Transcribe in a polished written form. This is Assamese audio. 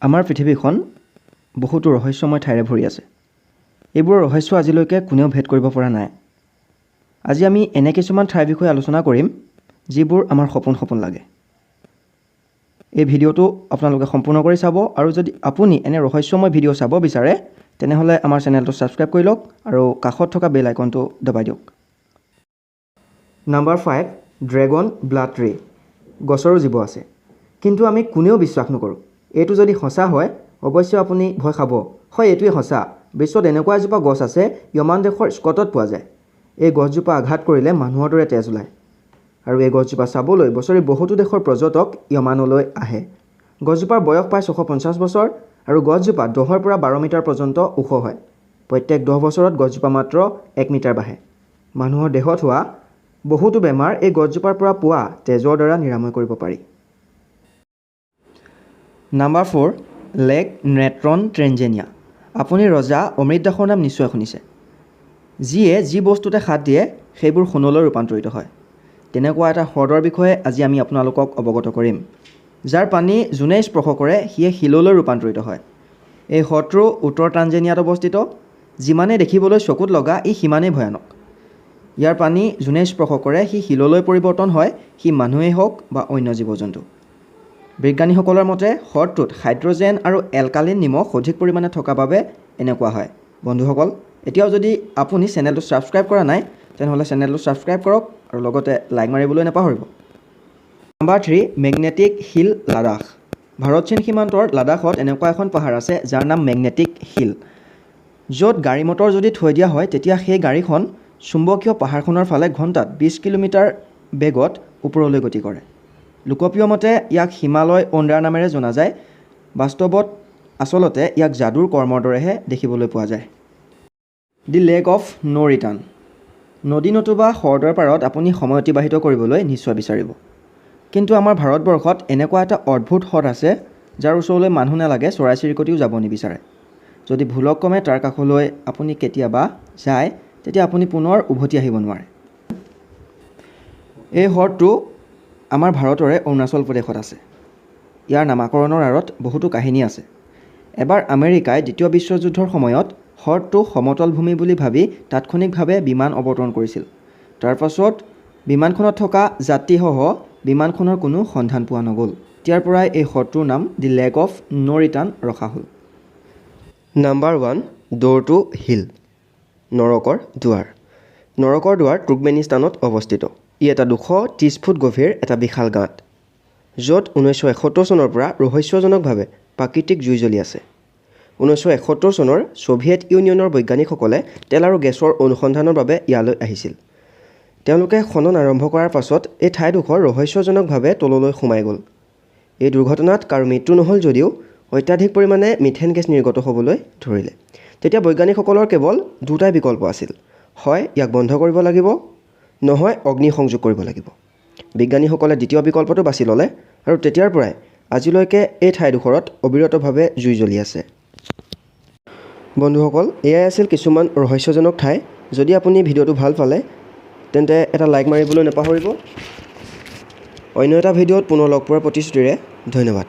আমাৰ পৃথিৱীখন বহুতো ৰহস্যময় ঠাইৰে ভৰি আছে। এইবোৰৰ ৰহস্য আজিলৈকে কোনেও ভেদ কৰিব পৰা নাই। আজি আমি এনে কিছুমান ঠাইৰ বিষয়ে আলোচনা কৰিম যিবোৰ আমাৰ সপোন লাগে। এই ভিডিঅ'টো আপোনালোকে সম্পূৰ্ণ কৰি চাব আৰু যদি আপুনি এনে ৰহস্যময় ভিডিঅ' চাব বিচাৰে তেনেহ'লে আমাৰ চেনেলটো ছাবস্ক্ৰাইব কৰি লওক আৰু কাষত থকা বেল আইকনটো দবাই দিয়ক। Number 5, dragon blood tree. গছৰো জীৱ আছে, কিন্তু আমি কোনেও বিশ্বাস নকৰোঁ। এইটো যদি সঁচা হয় অৱশ্যে আপুনি ভয় খাব। হয়, এইটোৱে সঁচা। বিশ্বত এনেকুৱা এজোপা গছ আছে য়মান দেশৰ স্কটত পোৱা যায়। এই গছজোপা আঘাত কৰিলে মানুহৰ দৰে তেজ ওলায় আৰু এই গছজোপা চাবলৈ বছৰি বহুতো দেশৰ পৰ্যটক য়মানলৈ আহে। গছজোপাৰ বয়স প্ৰায় 650 বছৰ আৰু গছজোপা 10 পৰা 12 মিটাৰ পৰ্যন্ত ওখ হয়। প্ৰত্যেক 10 বছৰত গছজোপা মাত্ৰ 1 মিটাৰ বাঢ়ে। মানুহৰ দেহত হোৱা বহুতো বেমাৰ এই গছজোপাৰ পৰা পোৱা তেজৰ দ্বাৰা নিৰাময় কৰিব পাৰি। নম্বৰ 4, লেক নেট্ৰন ট্ৰেঞ্জেনিয়া। আপুনি ৰজা অমৃত দাসৰ নাম নিশ্চয় শুনিছে, যিয়ে যি বস্তুতে হাত দিয়ে সেইবোৰ সোণলৈ ৰূপান্তৰিত হয়। তেনেকুৱা এটা হ্ৰদৰ বিষয়ে আজি আমি আপোনালোকক অৱগত কৰিম, যাৰ পানী যোনে স্পৰ্শ কৰে সিয়ে শিললৈ ৰূপান্তৰিত হয়। এই হ্ৰদটো উত্তৰ টাঞ্জেনিয়াত অৱস্থিত। যিমানেই দেখিবলৈ চকুত লগা ই সিমানেই ভয়ানক। ইয়াৰ পানী যোনে স্পৰ্শ কৰে সি শিললৈ পৰিৱৰ্তন হয়, সি মানুহেই হওক বা অন্য জীৱ জন্তু। বিজ্ঞানীসকলৰ মতে হ্ৰদটোত হাইড্ৰজেন আৰু এলকালিন নিমখ অধিক পৰিমাণে থকা বাবে এনেকুৱা হয়। বন্ধুসকল, এতিয়াও যদি আপুনি চেনেলটো ছাবস্ক্ৰাইব কৰা নাই তেনেহ'লে চেনেলটো ছাবস্ক্ৰাইব কৰক আৰু লগতে লাইক মাৰিবলৈ নাপাহৰিব। Number 3, magnetic hill Ladakh. Bharat চীন সীমান্তৰ লাডাখত এনেকুৱা এখন পাহাৰ আছে যাৰ নাম মেগনেটিক হিল, য'ত গাড়ী মটৰ যদি থৈ দিয়া হয় তেতিয়া সেই গাড়ীখন চুম্বকীয় পাহাৰখনৰ ফালে ঘণ্টাত 20 কিলোমিটাৰ বেগত ওপৰলৈ গতি কৰে। লোকপ্ৰিয় মতে ইয়াক হিমালয় অন্ধাৰ নামেৰে জনা যায়। বাস্তৱত আচলতে ইয়াক যাদুৰ কৰ্মৰ দৰেহে দেখিবলৈ পোৱা যায়। The lake of no' return. নদী নতুবা হ্ৰদৰ পাৰত আপুনি সময় অতিবাহিত কৰিবলৈ নিশ্চয় বিচাৰিব, কিন্তু আমাৰ ভাৰতবৰ্ষত এনেকুৱা এটা অদ্ভুত হ্ৰদ আছে যাৰ ওচৰলৈ মানুহ নালাগে, চৰাই চিৰিকটিও যাব নিবিচাৰে। যদি ভুলক্ৰমে তাৰ কাষলৈ আপুনি কেতিয়াবা যায় তেতিয়া আপুনি পুনৰ উভতি আহিব নোৱাৰে। এই হ্ৰদটো আমাৰ ভাৰতৰে অৰুণাচল প্ৰদেশত আছে। ইয়াৰ নামাকৰণৰ আঁৰত বহুতো কাহিনী আছে। এবাৰ আমেৰিকাই দ্বিতীয় বিশ্বযুদ্ধৰ সময়ত হ্ৰদটো সমতল ভূমি বুলি ভাবি তাৎক্ষণিকভাৱে বিমান অৱতৰণ কৰিছিল। তাৰ পাছত বিমানখনত থকা যাত্ৰীসহ বিমানখনৰ কোনো সন্ধান পোৱা নগ'ল। তেতিয়াৰ পৰাই এই হ্ৰদটোৰ নাম the lake of no' return ৰখা হ'ল। Number 1, door to hell. নৰকৰ দুৱাৰ। নৰকৰ দুৱাৰ তুৰ্কমেনিস্তানত অৱস্থিত। ই এটা 230 ফুট গভীৰ এটা বিশাল গাঁত, য'ত 1971 চনৰ পৰা ৰহস্যজনকভাৱে প্ৰাকৃতিক জুই জ্বলি আছে। 1971 চনৰ ছোভিয়েট ইউনিয়নৰ বৈজ্ঞানিকসকলে তেল আৰু গেছৰ অনুসন্ধানৰ বাবে ইয়ালৈ আহিছিল। তেওঁলোকে খনন আৰম্ভ কৰাৰ পাছত এই ঠাইডোখৰ ৰহস্যজনকভাৱে তললৈ সোমাই গ'ল। এই দুৰ্ঘটনাত কাৰো মৃত্যু নহ'ল যদিও অত্যাধিক পৰিমাণে মিথেন গেছ নিৰ্গত হ'বলৈ ধৰিলে। তেতিয়া বৈজ্ঞানিকসকলৰ কেৱল দুটাই বিকল্প আছিল, হয় ইয়াক বন্ধ কৰিব লাগিব, নহয় অগ্নি সংযোগ কৰিব লাগিব। বিজ্ঞানীসকলে দ্বিতীয় বিকল্পটো বাছি ল'লে আৰু তেতিয়াৰ পৰাই আজিলৈকে এই ঠাইডোখৰত অবিৰতভাৱে জুই জ্বলি আছে। বন্ধুসকল, এয়াই আছিল কিছুমান ৰহস্যজনক ঠাই। যদি আপুনি ভিডিঅ'টো ভাল পালে তেন্তে এটা লাইক মাৰিবলৈ নাপাহৰিব। অন্য এটা ভিডিঅ'ত পুনৰ লগ পোৱাৰ প্ৰতিশ্ৰুতিৰে ধন্যবাদ।